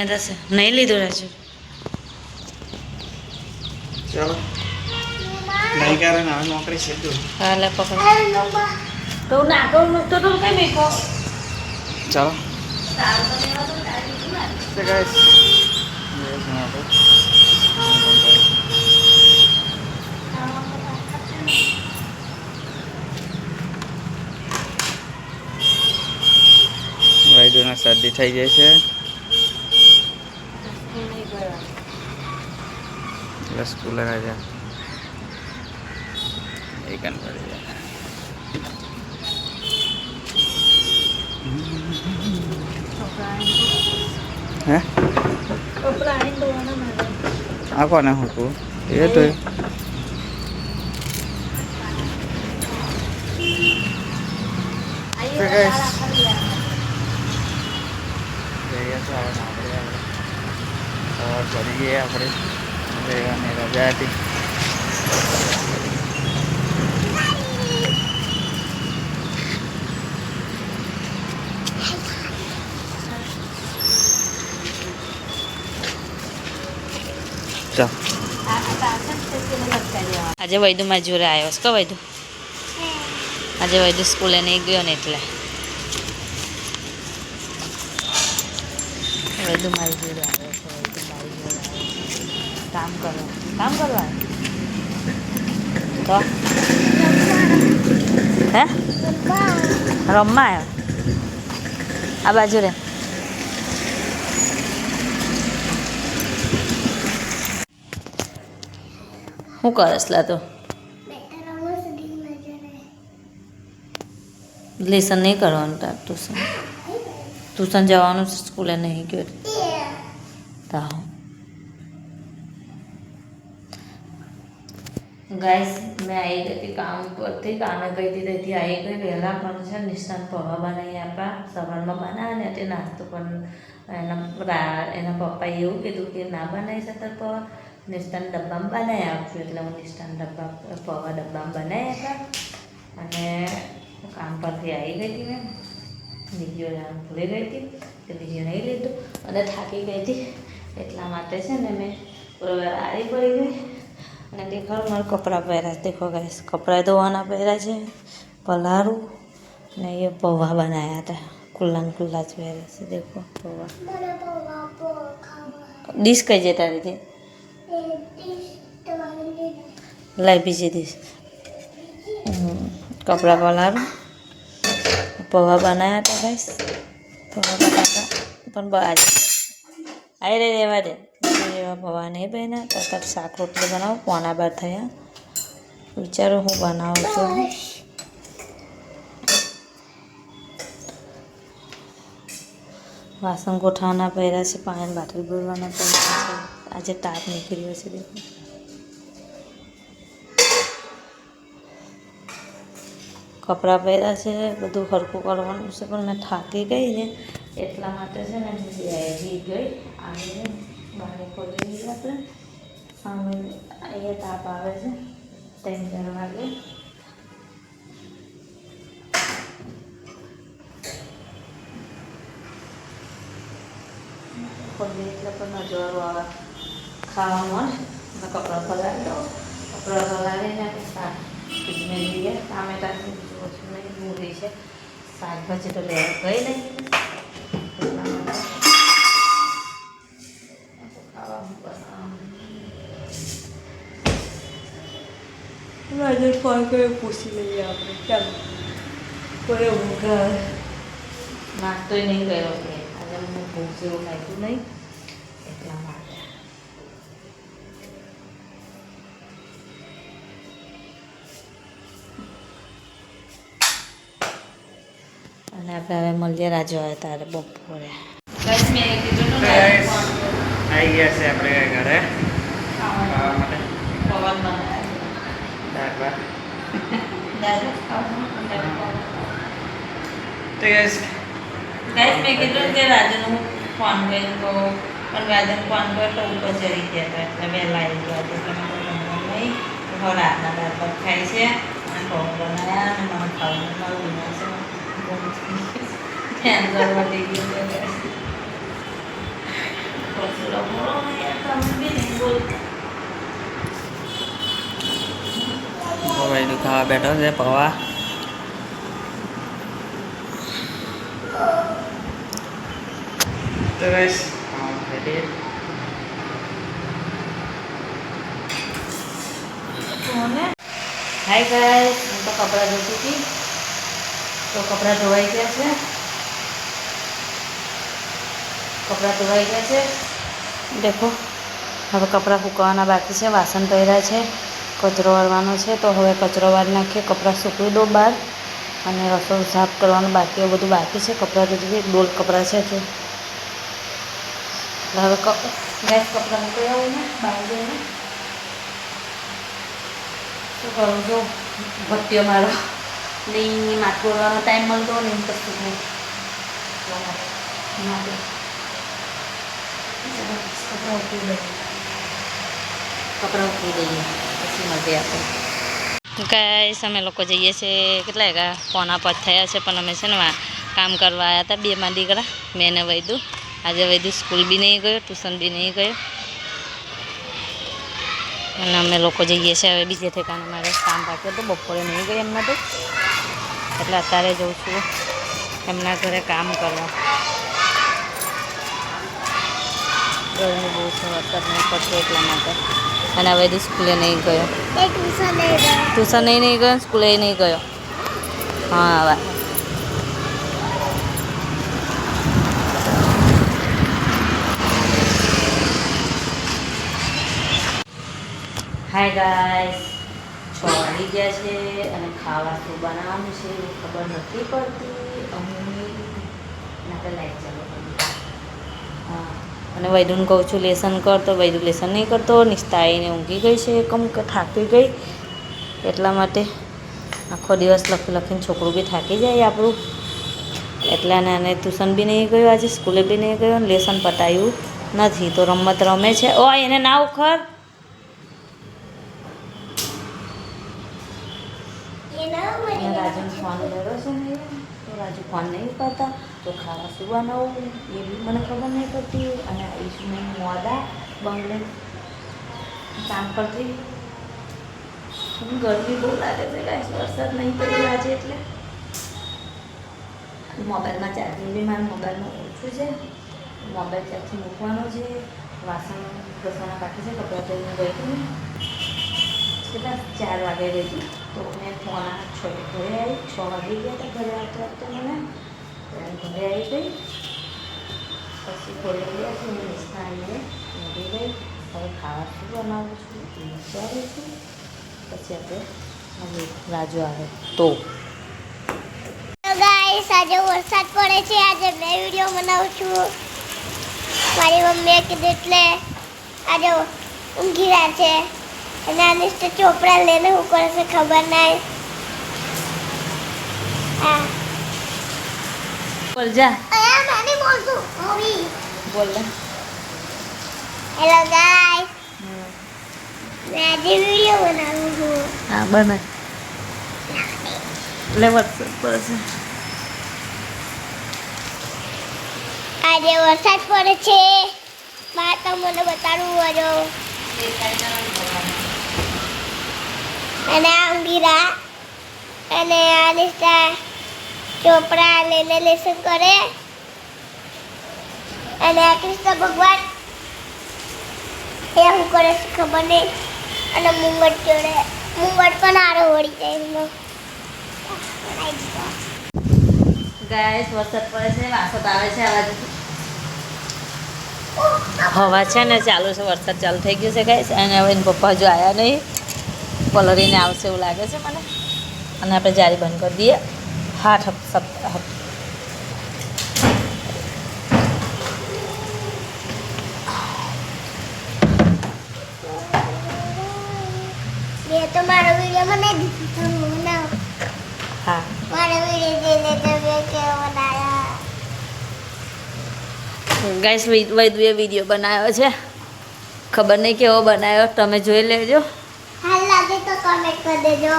યાદ હશે નહીં લીધું રાજુ ચાલો નહીં કરે ને નોકરી સીધું હાલે પકડ તો ના તો કઈ મેકો ચાલો તો ગાઈસ વૈદુને શરદી થઈ જાય છે એટલે સ્કૂલે જાય એક પડી જાય હે આ કોને હતું એ તો કરી ગઈએ આપણે રહેવાની રજા હતી આજે વૈદુ માં જોડે આવ્યો છે કો વૈદુ આજે વૈદુ સ્કૂલે નહીં ગયો ને એટલે વૈદુ મારી જોડે આવ્યો છે વૈદુ મારી જોડે આવ્યો કામ કરવા તો હે રમવા આવ્યો આ બાજુ રે શું કરસ લા તો લેસન નહીં કરવાનું તાર ટ્યુશન જવાનું છે સ્કૂલે નહીં ગયો તાવ ગાઈસ મેં આવી ગઈ હતી કામ પરથી કામે ગઈ હતી તેથી આવી ગઈ વહેલા પણ છે નિષ્ણાત પૌવા બનાવી આપ્યા સવારમાં બનાવ્યા ને તે નાસ્તો પણ એના પપ્પાએ એવું કીધું કે ના બનાવી શકતા પૌવા નિષ્ઠાન ડબ્બામાં બનાવી આપશું એટલે હું નિષ્ઠાન પૌવા ડબ્બામાં બનાવી આપ્યા અને કામ પરથી આવી ગઈ હતી મેં બીજીઓ ભૂલી ગઈ હતી કે બીજીઓ નહીં લીધું અને થાકી ગઈ હતી એટલા માટે છે ને મેં બરોબર આડી પડી ગઈ અને દેખો મારા કપડાં પહેર્યા દેખો ગાઈસ કપડાં ધોવાના પહેર્યા છે પલારું ને એ પૌવા બનાવ્યા હતા ખુલ્લા જ પહેર્યા છે દેખો પૌવા ડીશ કઈ જતા હતી લાઈ બીજી ડીશ કપડાં પલારું પૌવા બનાવ્યા હતા ગાઈસ પૌવા બનાવતા પણ બાજ આવી રે રહેવા દે એવા પૌવા નહીં બન્યા તરત શાક રોટલી બનાવું પોણા બાર થયા વિચારો હું બનાવું છું વાસણ ગોઠવાના પહેર્યા છે પાણી બાટલી ભરવાના પહેર્યા છે આજે તાપ નીકળ્યો છે દેખો કપડાં પહેર્યા છે બધું હરખું કરવાનું છે પણ મેં થાકી ગઈ ને એટલા માટે છે ને બેસી ગઈ આવીને બહાર ખોલી ગઈ આપણે સામે અહીંયા તાપ આવે છે 3-4 વાગે ખોલી એટલે પણ નજરો આવે ખાવામાં કપડાં પલાળી દો કપડાં પલાળીને શાક મેં લઈએ ટામેટા મૂરી છે શાકભાજી તો લેવા ગઈ નહીં આજે ફોન કર્યો પૂછી લઈએ આપણે ચાલો કોઈ ઊંઘ નાસ્તોય નહીં ગયો કે આજે મને ભૂખ જેવું લાગ્યું નહીં એટલા માટે અને આપણે હવે મળીએ રાજુ આવે તારે બપોરે આવી ગયા છે આપણે ઘરે ખાવા માટે પવન બનાવે દાળ ભાત તો ગાઈસ મેં કીધું કે રાજુને હું ફોન કર્યો તો પણ રાજુને ફોન કર્યો તો ઉપર ચડી ગયા હતા એટલે વહેલા આવી ગયા હતા તમારે નહીં હવે રાતના દાળ ભાત ખાય છે અને પવન બનાવ્યા અને મને ખાવાનું મળવું છે ધ્યાન કરવા લઈ ગયું ભાઈ ખાવા બેઠો છે પૌવા. તો ગાઈસ રેડી. હાય ગાઈસ, હું તો કપડાં ધોતી હતી તો કપડાં ધોવાઈ ગયા છે. દેખો, હવે કપડાં સૂકવવાના બાકી છે, વાસણ પહેર્યા છે, કચરો વાળવાનો છે. તો હવે કચરો વાળી નાખીએ, કપડાં સૂકવી દો બહાર, અને રસોઈ સાફ કરવાનું બાકી, એવું બધું બાકી છે. કપડાં તો જોઈએ, ડોલ કપડાં છે તો હવે ગેસ કપડાં મૂકી આવું ને બહાર જઈને. શું કરું છું, ભટ્ટીઓ મારો નહીં માથું ઓળવાનો ટાઈમ મળતો નહીં કશું નહીં. કપડાં ઉકળી દઈએ પછી મળીએ આપણે. ગાઈસ, અમે લોકો જઈએ છીએ, કેટલા વાગ્યા 4:45 થયા છે, પણ અમે છે ને કામ કરવા આવ્યા હતા 2 માં દીકરા, મેં ને વૈદુ. આજે વૈદુ સ્કૂલ બી નહીં ગયો, ટ્યુશન બી નહીં ગયો, અને અમે લોકો જઈએ છીએ હવે બીજે ઠેકાણે. મારે કામ બાકી હતું, બપોરે નહીં ગઈ એમના તો, એટલે અત્યારે જઉં છું એમના ઘરે કામ કરવા. ગરમી બહુ છે, વરસાદ નહીં પડતો એટલા માટે. અને હવે સ્કૂલે નહીં ગયો, ટ્યુશન નહીં ગયો, સ્કૂલે નહીં ગયો. હા, હવે હાય ગાઈસ, 6 વાગી ગયા છે અને ખાવા શું બનાવવાનું છે એ ખબર નથી પડતી. અમે લાઈટ ચાલુ કરી. હા, અને વૈદુને કહું છું લેસન કર, તો વૈદુ લેસન નહીં કરતો. નિષ્ઠા આવીને ઊંઘી ગઈ છે, કમ કે થાકી ગઈ, એટલા માટે આખો દિવસ લખીને છોકરું બી થાકી જાય આપણું. એટલે અને ટ્યુશન બી નહીં ગયો આજે, સ્કૂલે બી નહીં ગયો, લેસન પતાવ્યું નથી, તો રમત રમે છે. ઓ એને ના ઉખર. રાજુને ફોન લેવો છે ને, તો રાજુ ફોન નહીં કરતા, તો ખાવા શું બનાવું એ બી મને ખબર નહીં પડતી. અને ઈશુને મોડા બંગલે કામ કરતી. ગરમી બહુ લાગે છે ગાઈસ, વરસાદ નહીં પડ્યો આજે, એટલે મોબાઈલમાં ચાર્જિંગ બી મારા મોબાઈલમાં ઓછું છે. મોબાઈલ ચાર્જિંગ મૂકવાનો છે, વાસણ ઘસવાના બાકી છે. કપડાં ધોઈને ગઈ હતી ને, કેટલા 4 વાગે ગઈ હતી, તો મેં ફોન 6 ઘરે આવી, 6 વાગી ગયા હતા ઘરે આવતા મને. ઘરે આવી ગઈ, પછી થોડી ગયા છું, નિષ્ઠા આવીને મળી ગઈ. હવે ખાવા શું બનાવું છું એ વિચારું છું, પછી આપણે રાજુ આવે તો. ગાઈસ, આજે વરસાદ પડે છે, આજે મેં વિડીયો બનાવું છું. મારી મમ્મીએ કીધું એટલે આજે ઊંઘી રહ્યા છે, અને આ નિષ્ઠા ચોપડા લઈને શું કરે છે ખબર નહીં. હા, બોલ જા, મેં નહીં બોલતું મમ્મી. બોલ લે. હેલો ગાઈસ, મેં આજે વિડીયો બનાવું છું. હા, બનાય લે. વરસાદ પડે છે, આજે વરસાદ પડે છે. મારે તમને બતાડવું હતું. અને આ ઊંઘીરા અને આ નિષ્ઠા ચોપડા લઈને લેસન કરે. અને આ કૃષ્ણ ભગવાન એ શું કરે છે ખબર નહીં. અને મુંગટ જોડે મુંગટ પણ આરો વળી જાય એમનો. ગાઈસ, વરસાદ પડે છે, વાસત આવે છે. હવા છે ને ચાલુ છે, વરસાદ ચાલુ થઈ ગયો છે ગાઈસ. અને હવે એના પપ્પા હજુ આવ્યા નહીં, પલળીને આવશે એવું લાગે છે મને. અને આપણે જારી બંધ કરી દઈએ. હાથ મેં તો મારો વિડીયો બનાવી દીધો. બનાવો. હા, મારો વિડીયો જોઈને તમે કેવો બનાવ્યા. ગાઈસ, વૈદુએ વિડીયો બનાવ્યો છે, ખબર નહીં કેવો બનાવ્યો, તમે જોઈ લેજો. હાલ લાગે તો કમેન્ટ કરી દેજો.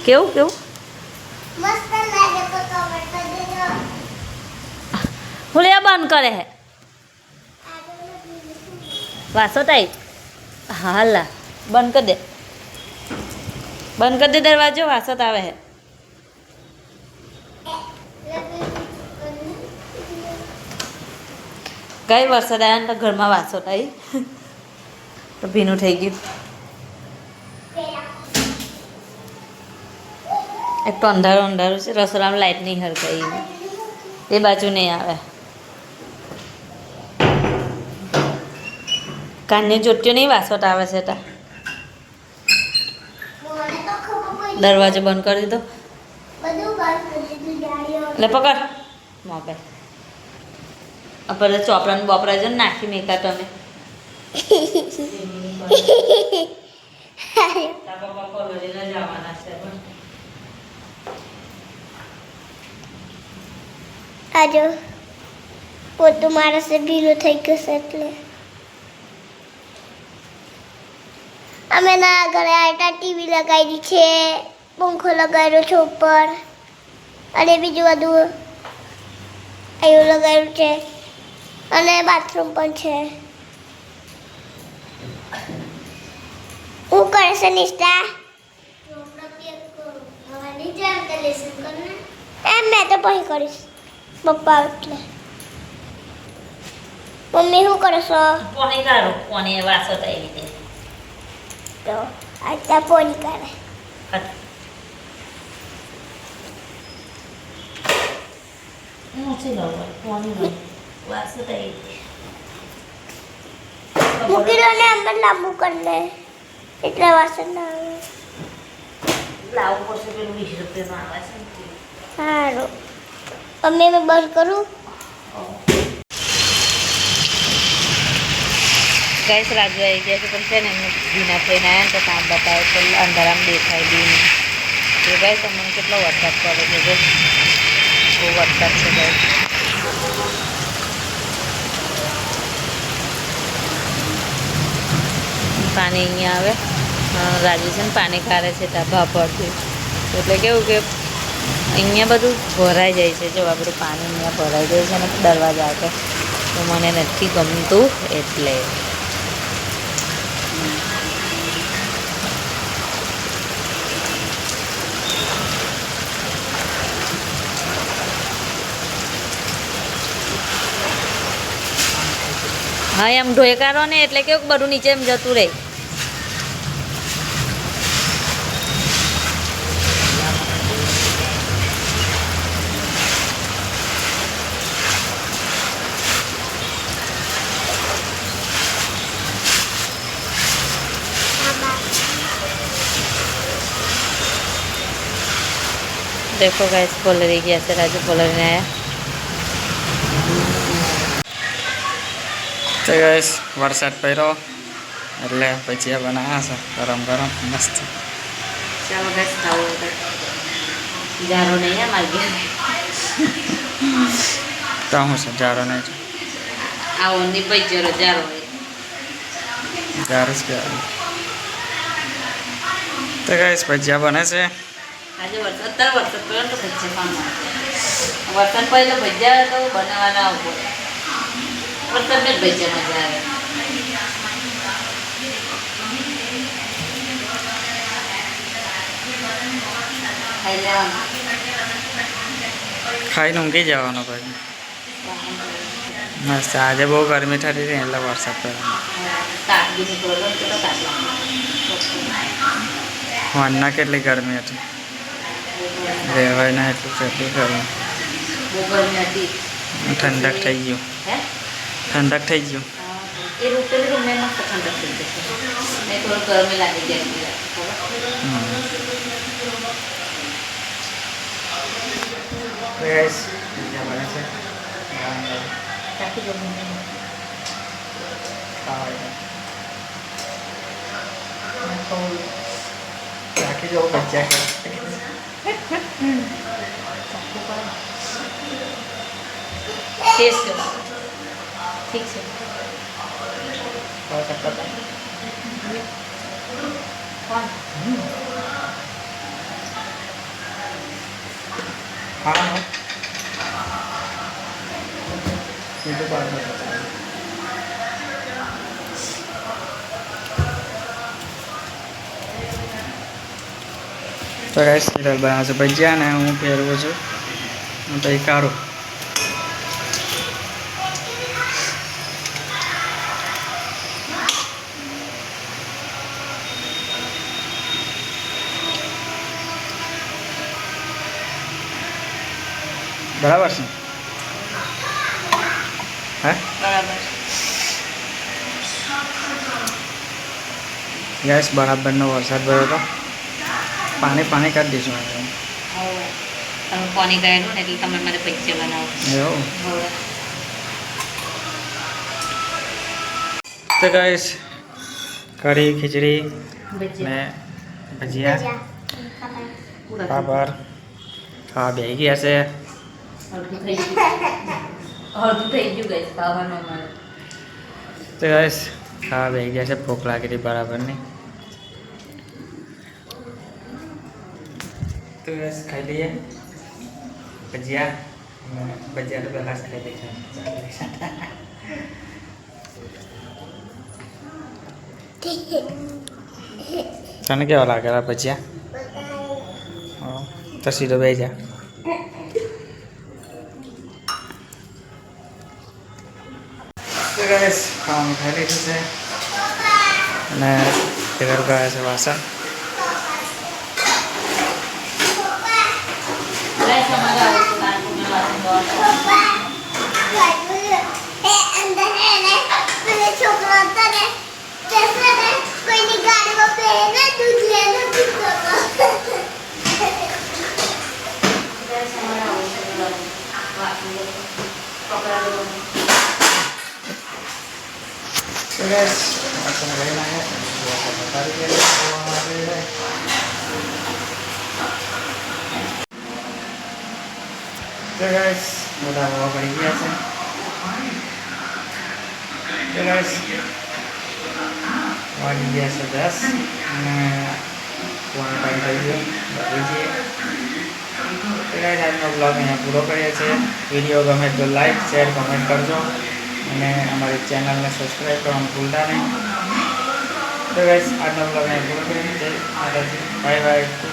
કેવું કેવું મસ્ત લાગે તો કમેન્ટ કરી દેજો. હુલિયા બંધ કરે હે વાસો ટાઈપ. હાલા બંધ કરી દે, બંધ કરી દે દરવાજો, વાસત આવે હે. કઈ વરસાદ આવ્યા ને તો ઘરમાં વાસત આવી તો ભીનું થઈ ગયું. એક તો અંધારું અંધારું છે, રસોડામાં લાઈટ નહીં હરકાઈ, એ બાજુ નહીં આવે. કાનની ચોટ્યો નહીં વાસટ આવે છે તા. દરવાજો બંધ કરી દીધો એટલે પકડ મોબાઈલ. આપણે ચોપડા બોપરા જો નાખી મેકા તમે. આજો પોતું મારા સે ઢીલું થઈ ગયું છે એટલે અમે ના ઘરે આટા ટીવી લગાવી છે, પંખો લગાવ્યો છે ઉપર અને બીજું બધું એવું લગાવ્યું છે અને બાથરૂમ પણ છે. હું કરશે નિષ્ઠા? એમ મેં તો પછી કરીશ પપ્પા એટલે. મમ્મી શું કરો છો? પોણી કાઢો, પોણી વાસત આવી દે તો આટલા પોણી કાઢે. મૂકી દો પોણી વાસત આવી દે. મૂકી દો ને અંદર લાંબુ કરી લે એટલે વાસણ ના આવે. લાવવું પડશે પેલું 20 રૂપિયાનું આવે છે. સારું મમ્મી મેં બંધ કરું. ગાઈસ રાજુ આવી ગયા છે પણ છે ને એમને ભીના થઈને આવ્યા ને તો કામ બતાવે તો અંધારામાં દેખાય બી નહીં. એ ગાઈસ તમને કેટલો વરસાદ પડે છે, જો બહુ વરસાદ છે ગાઈસ. પાણી અહીંયા આવે, રાજુ છે ને પાણી કાઢે છે ધાબા પરથી, એટલે કેવું કે અહીંયા બધું ભરાઈ જાય છે. જો આ બધું પાણી અહીંયા ભરાઈ જાય છે ને દરવાજા આગળ, તો મને નથી ગમતું એટલે. હા એમ ઢોયકારો ને એટલે કેવું બધું નીચે એમ જતું રહે. देखो गाइस पोलरी गया से राजू पोलरी ने आया. તો ગાઈસ વરસાદ પડ્યો એટલે ભજીયા બનાવ્યા છે ગરમ ગરમ મસ્ત. ચાલો ગાઈસ ખાવું જારો નહીં આ માગે તો હું છે જારો નહીં આવો ની ભજીયો જારો જારો જ કહેવાય. તો ગાઈસ ભજીયા બને છે. આજે વરસાદ પડ્યો તો ભજીયા ખાવા વરસાદ પડે તો ભજીયા તો બનાવવાના આવું પડે. વરસાદ ને ભજીયા મજા આવે. ખાઈ લેવાનું, ખાઈને ઊંઘી જવાનો ભાઈ. મસ્ત આજે બહુ ગરમી થતી હતી એટલે વરસાદ પડ્યો. તાપી નીકળો તો તાપ વારના કેટલી ગરમી હતી, રહેવાય ના એટલું ગરમી. બહુ ગરમી હતી. ઠંડક થઈ ગયું, હે ઠંડક થઈ ગયું. એ પેલી રૂમ મસ્ત ઠંડક થઈ જશે. નહીં થોડું ગરમી લાગી જાય રાખી દો. રાખી દો ભજીયા. ટેસ્ટ કરો, ઠીક છે. હા બીજું બાર તો ગાઈસ હિરલ બનાવે છે ભજીયા ને હું પહેરવું છું હું તો કાઢું. બરાબર છે હે બરાબર. ગેસ બરાબરનો વરસાદ પડ્યો હતો. પાણી પાણી કરી દઈશું આપણે. તમે પાણી ગયેલું ને એટલે તમે મારે ભજીયા બનાવો. એવું હવે તો ગાઈસ કઢી ખીચડી ને ભજીયા ભજીયા પાપડ ખાવા બેસી ગયા છે. અડધું થઈ ગયું ગઈ ખાવાનું અમારે. તો ગાઈસ ખાવા બેસી ગયા છે. ભૂખ લાગી હતી બરાબરની. તો ગાઈસ ખાઈ લઈએ ભજીયા. ભજીયા તો પહેલાં જ ખાઈ લઈશું. તને કેવા લાગેલા ભજીયા? તો સીધો બેસી જા. તો ગાઈસ ખાવાનું ખાઈ લીધું છે અને ઘર ગયા છે વાસણ. ગાઈસ અમારે આવું છે નાનકું વાસણ ધોવા. અંદર હે ને પેલો છોકરો હતો ને તે છે ને કોઈની ગાડીમાં પહેરીને દૂધ લઈને પીતો હતો. ગાઈસ અમારે આવું છે વાસણ કપડાં ધોવાનું. તો ગાઈસ વાસણ લઈ નાખ્યા. બતાવી ગયા તો ગાઈસ બધા હવા પડી ગયા છે. તો ગાઈસ વાગી ગયા છે 10 અને પોવાનો ટાઈમ થઈ ગયો. બધી જઈએ. તો ગાઈસ આજનો બ્લોગ અહીંયા પૂરો કરીએ છીએ. વિડીયો ગમે તો લાઈક શેર કમેન્ટ કરજો અને અમારી ચેનલને સબસ્ક્રાઈબ કરવાનું ભૂલતા નહીં. તો ગાઈસ આજનો બ્લોગ અહીંયા પૂરો કરીએ છીએ. Bye bye.